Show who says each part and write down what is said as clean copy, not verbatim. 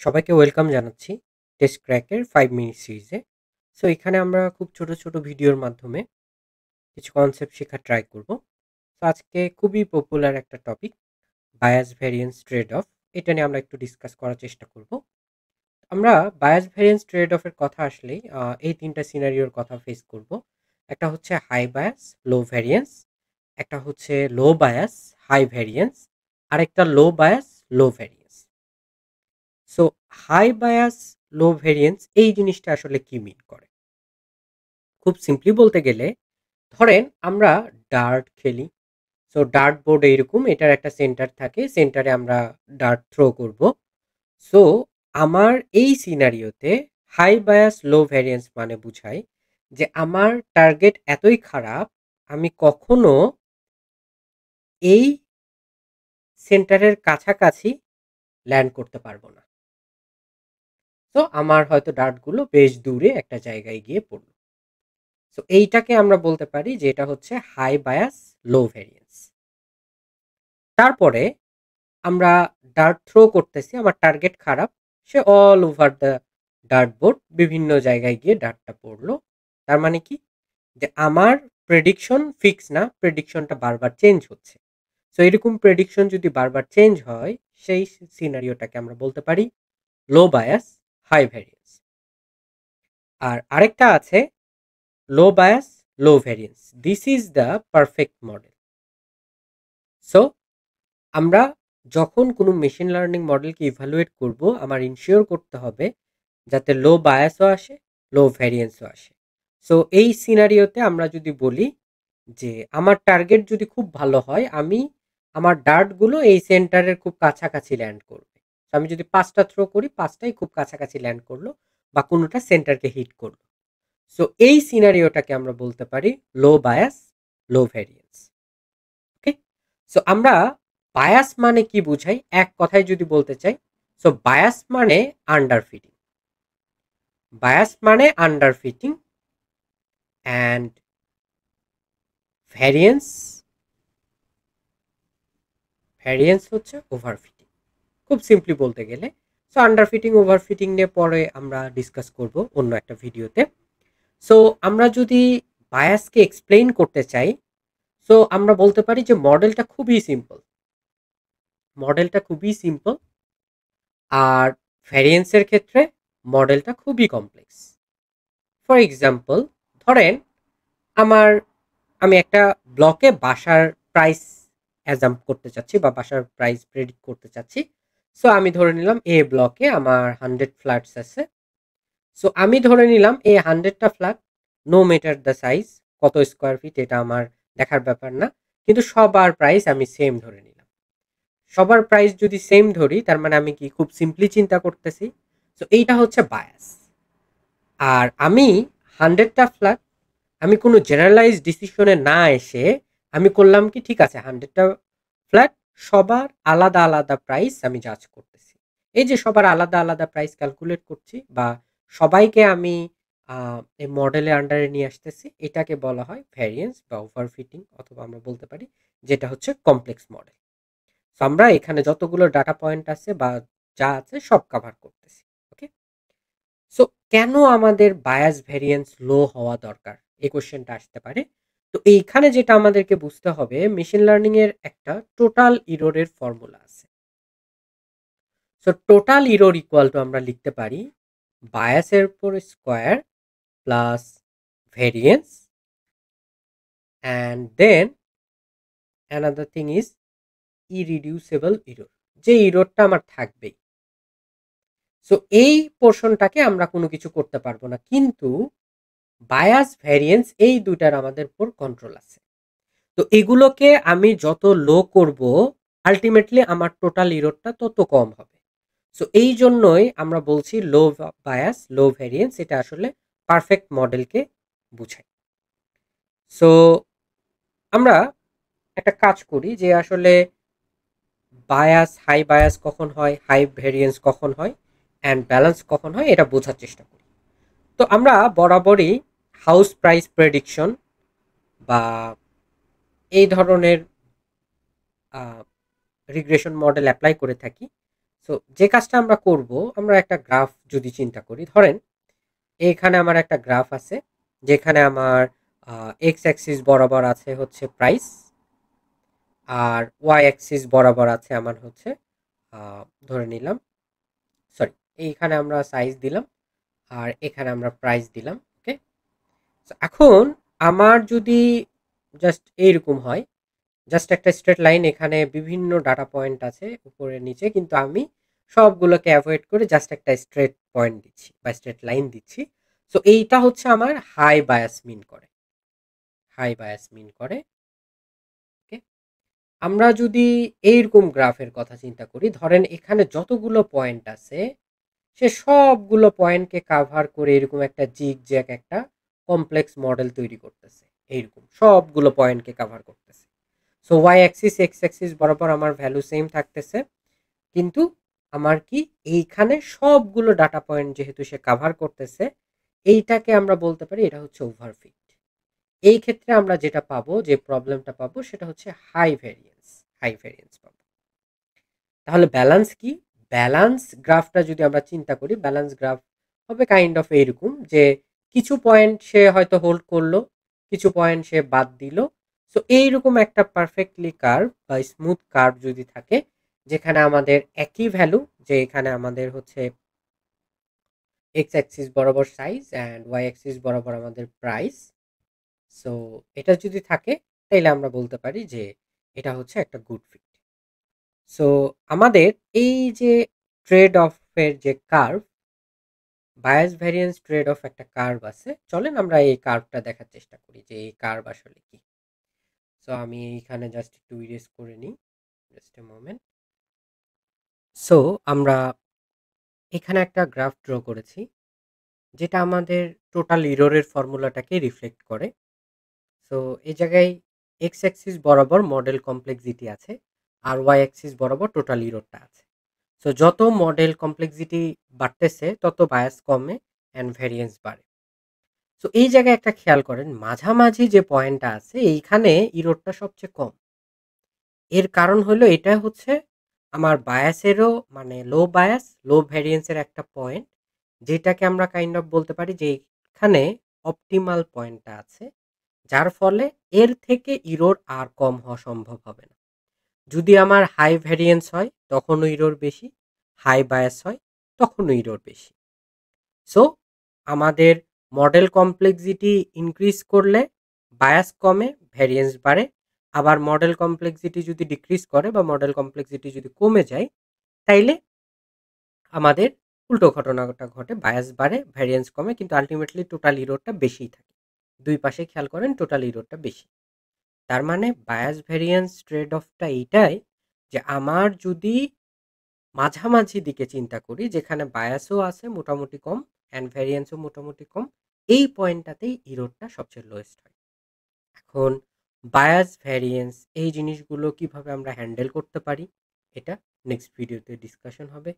Speaker 1: সবাইকে ওয়েলকাম জানাচ্ছি test ক্র্যাকের 5 minute সিরিজে। সো এখানে আমরা খুব ছোট ছোট ভিডিওর মাধ্যমে কিছু কনসেপ্ট শেখার ট্রাই করব। তো আজকে খুবই পপুলার একটা topic, bias variance trade of. এটা নিয়ে আমরা একটু ডিসকাস করার চেষ্টা করব। আমরা বায়াস ভ্যারিয়েন্স ট্রেড অফের কথা আসলেই এই তিনটা সিনারিওর কথা ফেস করব। একটা হচ্ছে হাই বায়াস লো ভ্যারিয়েন্স, একটা হচ্ছে লো বায়াস হাই ভ্যারিয়েন্স, আর একটা লো bias low variance. So high bias লো ভেরিয়েন্স এই জিনিসটা আসলে কি মিন করে? খুব সিম্পলি বলতে গেলে, ধরেন আমরা ডার্ট খেলি। সো ডার্ট বোর্ড এইরকম, এটার একটা সেন্টার থাকে, সেন্টারে আমরা ডার্ট থ্রো করব। সো আমার এই সিনারিওতে হাই বায়াস লো ভ্যারিয়েন্স মানে বুঝায় যে আমার টার্গেট এতই খারাপ, আমি কখনো এই সেন্টারের কাছাকাছি ল্যান্ড করতে পারবো না। তো আমার হয়তো ডার্টগুলো বেশ দূরে একটা জায়গায় গিয়ে পড়ল। সো এইটাকে আমরা বলতে পারি যে এটা হচ্ছে হাই বায়াস লো ভ্যারিয়েন্স। তারপরে আমরা ডার্ট থ্রো করতেছি, আমার টার্গেট খারাপ, সে all over the dart board বিভিন্ন জায়গায় গিয়ে ডার্টটা পড়লো। তার মানে কি, যে আমার প্রেডিকশন ফিক্স না, প্রেডিকশনটা বারবার চেঞ্জ হচ্ছে। সো এরকম প্রেডিকশন যদি বারবার চেঞ্জ হয়, সেই সিনারিওটাকে আমরা বলতে পারি লো বায়াস হাই ভ্যারিয়েন্স। আর আরেকটা আছে low bias low variance, this is the perfect model. So আমরা যখন কোনো মেশিন লার্নিং মডেলকে ইভ্যালুয়েট করব, আমার ইনশিওর করতে হবে যাতে লো বায়াসও আসে, লো ভ্যারিয়েন্সও আসে। সো এই সিনারিওতে আমরা যদি বলি যে আমার টার্গেট যদি খুব ভালো হয়, আমি আমার ডার্টগুলো এই সেন্টারের খুব কাছাকাছি ল্যান্ড করবে। আমি যদি 5টা থ্রো করি, 5টাই খুব কাছাকাছি ল্যান্ড করলো বা কোনোটা সেন্টারকে হিট করলো। সো এই সিনারিওটাকে আমরা বলতে পারি লো বায়াস লো ভ্যারিয়েন্স। ওকে, সো আমরা বায়াস মানে কি বুঝাই এক কথায় যদি বলতে চাই, সো বায়াস মানে আন্ডার ফিটিং। বায়াস মানে under fitting and variance, variance হচ্ছে ওভার ফিটিং, খুব সিম্পলি বলতে গেলে। So under fitting over fitting নিয়ে পরে আমরা ডিসকাস করব অন্য একটা ভিডিওতে। সো আমরা যদি বায়াসকে এক্সপ্লেইন করতে চাই, সো আমরা বলতে পারি যে মডেলটা খুবই সিম্পল, মডেলটা খুবই সিম্পল। আর ভ্যারিয়েন্সের ক্ষেত্রে মডেলটা খুবই কমপ্লেক্স। ফর এক্সাম্পল, ধরেন আমার আমি একটা ব্লকে বাসার প্রাইস অ্যাজাম্প করতে চাচ্ছি বা বাসার প্রাইস প্রেডিক্ট করতে চাচ্ছি। সো আমি ধরে নিলাম এ ব্লকে আমার 100 ফ্ল্যাটস আছে। সো আমি ধরে নিলাম এই 100টা flat, no matter the size, কত স্কোয়ার ফিট এটা আমার দেখার ব্যাপার না, কিন্তু সবার প্রাইস আমি সেম ধরে নিলাম। সবার প্রাইস যদি সেম ধরি, তার মানে আমি কি খুব সিম্পলি চিন্তা করতেছি। সো এইটা হচ্ছে বায়াস। আর আমি 100টা ফ্ল্যাট, আমি কোনো জেনারেলাইজ ডিসিশনে না এসে আমি করলাম কি, ঠিক আছে 100টা ফ্ল্যাট সবার আলাদা আলাদা প্রাইস আমি জাজ করতেছি। এই যে সবার আলাদা আলাদা প্রাইস ক্যালকুলেট করছি বা সবাইকে আমি এই মডেলের আন্ডারে নিয়ে আসতেছি, এটাকে বলা হয় ভ্যারিয়েন্স বা ওভারফিটিং, অথবা আমরা বলতে পারি যেটা হচ্ছে কমপ্লেক্স মডেল। সো আমরা এখানে যতগুলো ডাটা পয়েন্ট আছে বা যা আছে সব কভার করতেছি। ওকে, সো কেন আমাদের বায়াস ভ্যারিয়েন্স লো হওয়া দরকার, এই কোশ্চেনটা আসতে পারে। তো এইখানে যেটা আমাদেরকে বুঝতে হবে, মেশিন লার্নিং এর একটা টোটাল ইররের ফর্মুলা আছে। So total error equal to আমরা লিখতে পারি বায়াসের উপর square plus variance and then another thing is irreducible error, যে ইররটা আমার থাকবেই। সো এই পোর্শনটাকে আমরা কোনো কিছু করতে পারবো না, কিন্তু বায়াস ভ্যারিয়েন্স এই দুইটার আমাদের উপর কন্ট্রোল আছে। তো এগুলোকে আমি যত লো করব, আলটিমেটলি আমার টোটাল ইররটা তত কম হবে। সো এই জন্যই আমরা বলছি লো বায়াস লো ভ্যারিয়েন্স, এটা আসলে পারফেক্ট মডেলকে বুঝায়। সো আমরা একটা কাজ করি যে আসলে বায়াস হাই বায়াস কখন হয়, হাই ভ্যারিয়েন্স কখন হয়, অ্যান্ড ব্যালেন্স কখন হয়, এটা বোঝার চেষ্টা করি। তো আমরা বরাবরই হাউস প্রাইস প্রেডিকশন বা এই ধরনের রিগ্রেশন মডেল অ্যাপ্লাই করে থাকি। সো যে কাজটা আমরা করব, আমরা একটা গ্রাফ যদি চিন্তা করি, ধরেন এখানে আমার একটা গ্রাফ আছে যেখানে আমার এক্স অ্যাক্সিস বরাবর আছে হচ্ছে প্রাইস, আর ওয়াই অ্যাক্সিস বরাবর আছে আমার হচ্ছে ধরে নিলাম, সরি, এইখানে আমরা সাইজ দিলাম আর এখানে আমরা প্রাইস দিলাম। ওকে, এখন আমার যদি জাস্ট এইরকম হয়, জাস্ট একটা স্ট্রেট লাইন, এখানে বিভিন্ন ডাটা পয়েন্ট আছে উপরে নিচে, কিন্তু আমি সবগুলোকে অ্যাভয়েড করে জাস্ট একটা স্ট্রেট পয়েন্ট দিচ্ছি বা স্ট্রেট লাইন দিচ্ছি। সো এইটা হচ্ছে আমার হাই বায়াস মিন করে, হাই বায়াস মিন করে। ওকে, আমরা যদি এইরকম গ্রাফের কথা চিন্তা করি, ধরেন এখানে যতগুলো পয়েন্ট আছে সে সবগুলো পয়েন্টকে কাভার করে এরকম একটা জিগ জ্যাক একটা কমপ্লেক্স মডেল তৈরি করতেছে, এইরকম সবগুলো পয়েন্টকে কাভার করতেছে। So Y axis X axis বরাবর আমার ভ্যালু সেম থাকতেছে, কিন্তু আমার কি এইখানে সবগুলো ডাটা পয়েন্ট যেহেতু সে কাভার করতেছে, এইটাকে আমরা বলতে পারি এটা হচ্ছে ওভারফিট। এই ক্ষেত্রে আমরা যেটা পাবো, যে প্রবলেমটা পাবো, সেটা হচ্ছে হাই ভ্যারিয়েন্স, হাই ভ্যারিয়েন্স পাবো। তাহলে ব্যালেন্স কি? ব্যালেন্স গ্রাফটা যদি আমরা চিন্তা করি, ব্যালেন্স গ্রাফ হবে কাইন্ড অফ এইরকম, যে কিছু পয়েন্ট সে হয়তো হোল্ড করলো, কিছু পয়েন্ট সে বাদ দিল। সো এইরকম একটা পারফেক্টলি কার্ভ বা স্মুথ কার্ভ যদি থাকে, যেখানে আমাদের একই ভ্যালু, যে এখানে আমাদের হচ্ছে এক্স অ্যাক্সিস বরাবর সাইজ অ্যান্ড ওয়াই অ্যাক্সিস বরাবর আমাদের প্রাইস। সো এটা যদি থাকে, তাইলে আমরা বলতে পারি যে এটা হচ্ছে একটা গুড ফিট। সো আমাদের এই যে ট্রেড অফের যে curve, bias variance trade of একটা কার্ভ আছে, চলেন আমরা এই কার্ভটা দেখার চেষ্টা করি যে এই কার্ভ আসলে কি। সো আমি এইখানে জাস্ট একটু ইরেজ করে নিই, জাস্ট এ মোমেন্ট। সো আমরা এখানে একটা গ্রাফ ড্র করেছি, যেটা আমাদের টোটাল ইররের ফর্মুলাটাকে রিফ্লেক্ট করে। সো এই জায়গায় এক্স অ্যাক্সিস বরাবর মডেল কমপ্লেক্সিটি আছে, আর ওয়াই অ্যাক্সিস বরাবর টোটাল ইররটা আছে। সো যত মডেল কমপ্লেক্সিটি বাড়তেছে তত বায়াস কমে অ্যান্ড ভ্যারিয়েন্স বাড়ে। সো এই জায়গায় একটা খেয়াল করেন, মাঝামাঝি যে পয়েন্টটা আছে এইখানে ইররটা সবচেয়ে কম। এর কারণ হলো এটা হচ্ছে আমার বায়াসেরও মানে লো বায়াস লো ভ্যারিয়েন্সের একটা পয়েন্ট, যেটাকে আমরা কাইন্ড অফ বলতে পারি যে এখানে অপটিমাল পয়েন্টটা আছে, যার ফলে এর থেকে ইরর আর কম হওয়া সম্ভব হবে না। যদি আমার হাই ভ্যারিয়েন্স হয় তখনও ইরর বেশি, হাই বায়াস হয় তখনও ইরর বেশি। সো আমাদের মডেল কমপ্লেক্সিটি ইনক্রিজ করলে বায়াস কমে, ভ্যারিয়েন্স বাড়ে। আবার মডেল কমপ্লেক্সিটি যদি ডিক্রিজ করে বা মডেল কমপ্লেক্সিটি যদি কমে যায়, তাইলে আমাদের উল্টো ঘটনাটা ঘটে, বায়াস বাড়ে, ভ্যারিয়েন্স কমে, কিন্তু আলটিমেটলি টোটাল ইররটা বেশিই থাকে। দুই পাশে খেয়াল করেন টোটাল ইররটা বেশি। তার মানে বায়াস ভ্যারিয়েন্স ট্রেড অফটা এইটাই, যে আমার যদি মাঝামাঝি দিকে চিন্তা করি, যেখানে বায়াসও আছে মোটামুটি কম অ্যান্ড ভ্যারিয়েন্সও মোটামুটি কম, এই পয়েন্টটাতেই ইররটা সবচেয়ে লোয়েস্ট হয়। এখন বায়াস ভ্যারিয়েন্স এই জিনিসগুলো কিভাবে আমরা হ্যান্ডেল করতে পারি, এটা নেক্সট ভিডিওতে ডিসকাশন হবে।